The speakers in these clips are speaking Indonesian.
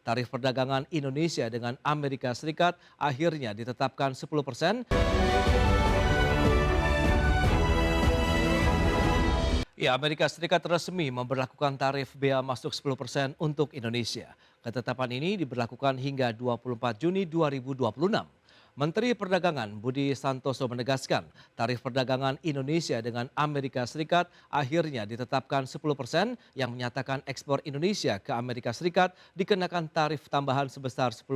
tarif perdagangan Indonesia dengan Amerika Serikat akhirnya ditetapkan 10%. Ya, Amerika Serikat resmi memberlakukan tarif bea masuk 10% untuk Indonesia. Ketetapan ini diberlakukan hingga 24 Juni 2026. Menteri Perdagangan Budi Santoso menegaskan tarif perdagangan Indonesia dengan Amerika Serikat akhirnya ditetapkan 10% yang menyatakan ekspor Indonesia ke Amerika Serikat dikenakan tarif tambahan sebesar 10%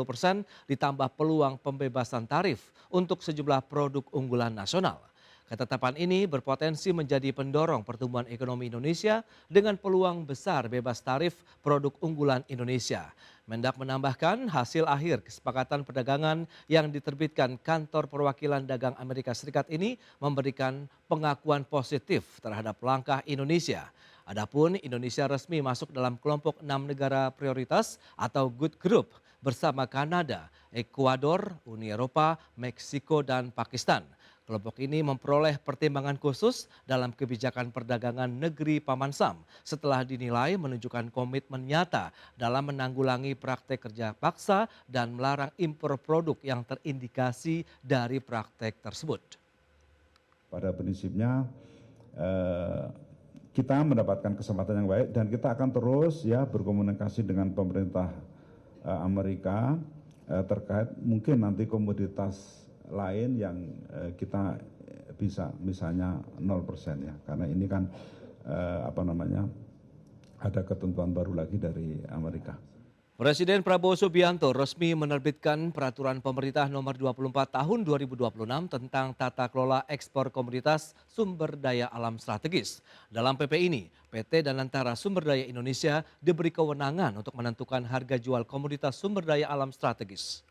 ditambah peluang pembebasan tarif untuk sejumlah produk unggulan nasional. Ketetapan ini berpotensi menjadi pendorong pertumbuhan ekonomi Indonesia dengan peluang besar bebas tarif produk unggulan Indonesia. Mendak menambahkan hasil akhir kesepakatan perdagangan yang diterbitkan Kantor Perwakilan Dagang Amerika Serikat ini memberikan pengakuan positif terhadap langkah Indonesia. Adapun Indonesia resmi masuk dalam kelompok 6 negara prioritas atau Good Group bersama Kanada, Ekuador, Uni Eropa, Meksiko, dan Pakistan. Kelompok ini memperoleh pertimbangan khusus dalam kebijakan perdagangan negeri Paman Sam setelah dinilai menunjukkan komitmen nyata dalam menanggulangi praktek kerja paksa dan melarang impor produk yang terindikasi dari praktek tersebut. Pada prinsipnya kita mendapatkan kesempatan yang baik dan kita akan terus berkomunikasi dengan pemerintah Amerika terkait mungkin nanti komoditas lain yang kita bisa misalnya 0% ya, karena ini kan ada ketentuan baru lagi dari Amerika. Presiden Prabowo Subianto resmi menerbitkan Peraturan Pemerintah Nomor 24 Tahun 2026 tentang tata kelola ekspor komoditas sumber daya alam strategis. Dalam PP ini, PT Danantara Sumber Daya Indonesia diberi kewenangan untuk menentukan harga jual komoditas sumber daya alam strategis.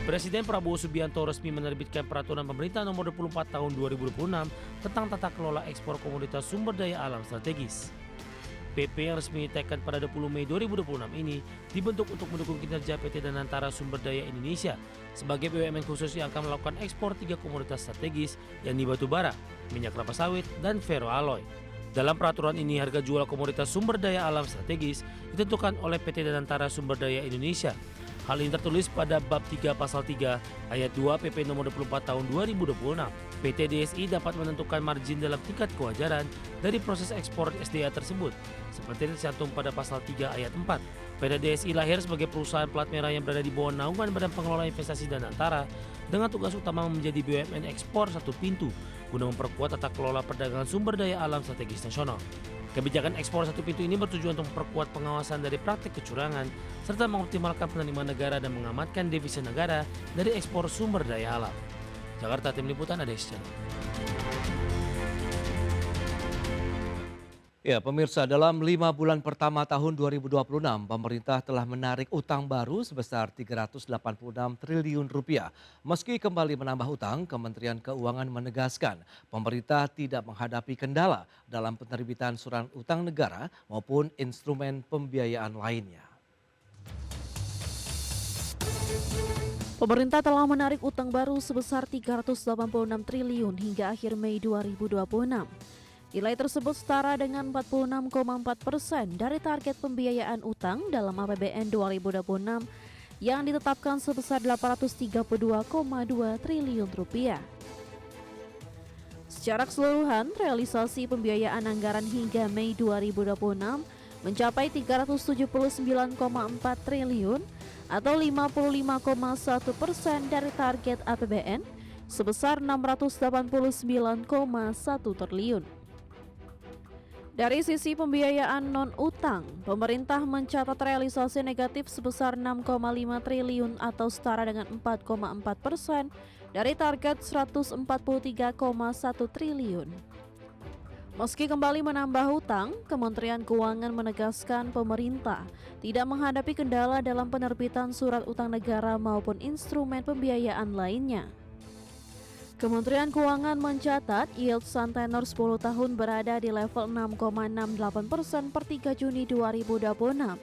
Presiden Prabowo Subianto resmi menerbitkan Peraturan Pemerintah Nomor 24 Tahun 2026 tentang tata kelola ekspor komoditas sumber daya alam strategis. PP yang resmi diteken pada 20 Mei 2026 ini dibentuk untuk mendukung kinerja PT Danantara Sumber Daya Indonesia sebagai BUMN khusus yang akan melakukan ekspor 3 komoditas strategis yakni batu bara, minyak kelapa sawit, dan ferroalloy. Dalam peraturan ini harga jual komoditas sumber daya alam strategis ditentukan oleh PT Danantara Sumber Daya Indonesia. Hal ini tertulis pada bab 3 pasal 3 ayat 2 PP nomor 24 tahun 2026. PT DSI dapat menentukan margin dalam tingkat kewajaran dari proses ekspor SDA tersebut, seperti tercantum pada pasal 3 ayat 4. PT DSI lahir sebagai perusahaan plat merah yang berada di bawah naungan Badan Pengelola Investasi Danantara dengan tugas utama menjadi BUMN ekspor satu pintu guna memperkuat tata kelola perdagangan sumber daya alam strategis nasional. Kebijakan ekspor satu pintu ini bertujuan untuk memperkuat pengawasan dari praktik kecurangan serta mengoptimalkan penerimaan negara dan mengamankan devisa negara dari ekspor sumber daya alam. Jakarta, Tim Liputan ADS Channel. Ya, pemirsa, dalam 5 bulan pertama tahun 2026, pemerintah telah menarik utang baru sebesar 386 triliun rupiah. Meski kembali menambah utang, Kementerian Keuangan menegaskan pemerintah tidak menghadapi kendala dalam penerbitan surat utang negara maupun instrumen pembiayaan lainnya. Pemerintah telah menarik utang baru sebesar 386 triliun hingga akhir Mei 2026. Nilai tersebut setara dengan 46,4% dari target pembiayaan utang dalam APBN 2026 yang ditetapkan sebesar 832,2 triliun rupiah. Secara keseluruhan, realisasi pembiayaan anggaran hingga Mei 2026 mencapai 379,4 triliun atau 55,1% dari target APBN sebesar 689,1 triliun. Dari sisi pembiayaan non-utang, pemerintah mencatat realisasi negatif sebesar 6,5 triliun atau setara dengan 4,4% dari target 143,1 triliun. Meski kembali menambah hutang, Kementerian Keuangan menegaskan pemerintah tidak menghadapi kendala dalam penerbitan surat utang negara maupun instrumen pembiayaan lainnya. Kementerian Keuangan mencatat yield Sun tenor 10 tahun berada di level 6,68% per 3 Juni 2026.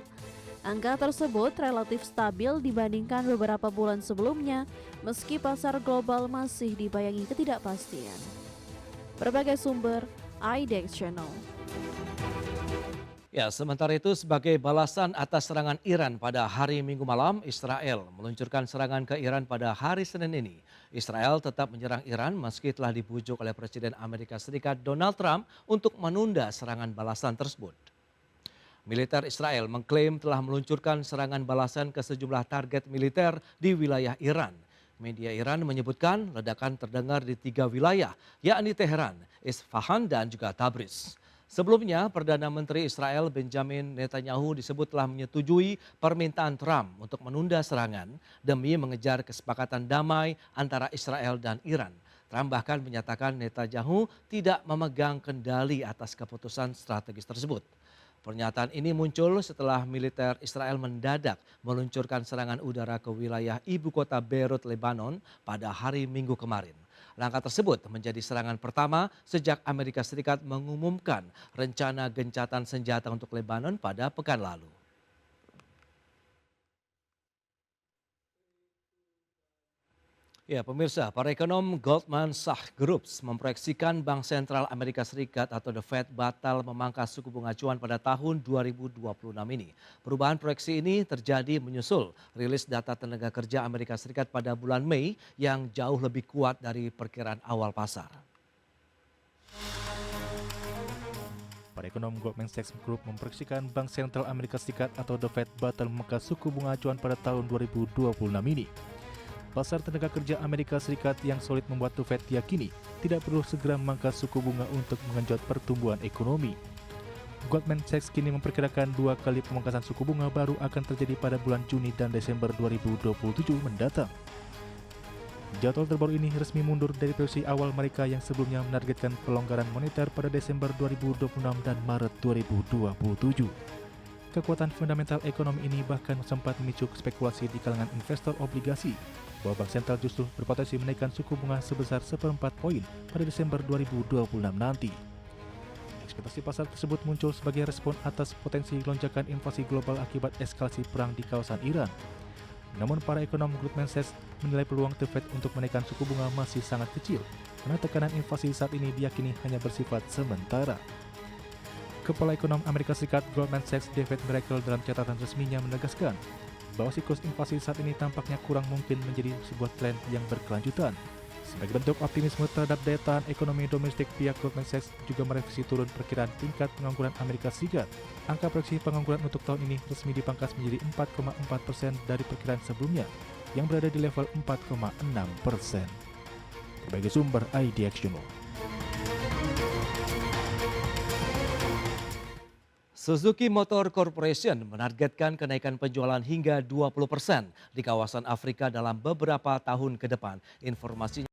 Angka tersebut relatif stabil dibandingkan beberapa bulan sebelumnya, meski pasar global masih dibayangi ketidakpastian. Berbagai sumber, IDX Channel. Ya, sementara itu sebagai balasan atas serangan Iran pada hari Minggu malam, Israel meluncurkan serangan ke Iran pada hari Senin ini. Israel tetap menyerang Iran meski telah dibujuk oleh Presiden Amerika Serikat Donald Trump untuk menunda serangan balasan tersebut. Militer Israel mengklaim telah meluncurkan serangan balasan ke sejumlah target militer di wilayah Iran. Media Iran menyebutkan ledakan terdengar di 3 wilayah, yakni Teheran, Isfahan, dan juga Tabriz. Sebelumnya, Perdana Menteri Israel Benjamin Netanyahu disebut telah menyetujui permintaan Trump untuk menunda serangan demi mengejar kesepakatan damai antara Israel dan Iran. Trump bahkan menyatakan Netanyahu tidak memegang kendali atas keputusan strategis tersebut. Pernyataan ini muncul setelah militer Israel mendadak meluncurkan serangan udara ke wilayah ibu kota Beirut, Lebanon pada hari Minggu kemarin. Langkah tersebut menjadi serangan pertama sejak Amerika Serikat mengumumkan rencana gencatan senjata untuk Lebanon pada pekan lalu. Ya, pemirsa, para ekonom Goldman Sachs Group memproyeksikan Bank Sentral Amerika Serikat atau The Fed batal memangkas suku bunga acuan pada tahun 2026 ini. Perubahan proyeksi ini terjadi menyusul rilis data tenaga kerja Amerika Serikat pada bulan Mei yang jauh lebih kuat dari perkiraan awal pasar. Para ekonom Goldman Sachs Group memproyeksikan Bank Sentral Amerika Serikat atau The Fed batal memangkas suku bunga acuan pada tahun 2026 ini. Pasar tenaga kerja Amerika Serikat yang solid membuat The Fed yakini tidak perlu segera memangkas suku bunga untuk mengenjot pertumbuhan ekonomi. Goldman Sachs kini memperkirakan 2 kali pemangkasan suku bunga baru akan terjadi pada bulan Juni dan Desember 2027 mendatang. Jadwal terbaru ini resmi mundur dari proyeksi awal mereka yang sebelumnya menargetkan pelonggaran moneter pada Desember 2026 dan Maret 2027. Kekuatan fundamental ekonomi ini bahkan sempat memicu spekulasi di kalangan investor obligasi bahwa Bank Sentral justru berpotensi menaikkan suku bunga sebesar 1/4 poin pada Desember 2026 nanti. Ekspektasi pasar tersebut muncul sebagai respon atas potensi lonjakan inflasi global akibat eskalasi perang di kawasan Iran. Namun para ekonom Goldman Sachs menilai peluang The Fed untuk menaikkan suku bunga masih sangat kecil karena tekanan inflasi saat ini diyakini hanya bersifat sementara. Kepala Ekonom Amerika Serikat Goldman Sachs David Miracle dalam catatan resminya menegaskan bahwa siklus inflasi saat ini tampaknya kurang mungkin menjadi sebuah tren yang berkelanjutan. Sebagai bentuk optimisme terhadap daya tahan ekonomi domestik, pihak Goldman Sachs juga merevisi turun perkiraan tingkat pengangguran Amerika Serikat. Angka proyeksi pengangguran untuk tahun ini resmi dipangkas menjadi 4,4% dari perkiraan sebelumnya yang berada di level 4,6%. Berbagai sumber IDX Journal. Suzuki Motor Corporation menargetkan kenaikan penjualan hingga 20% di kawasan Afrika dalam beberapa tahun ke depan. Informasinya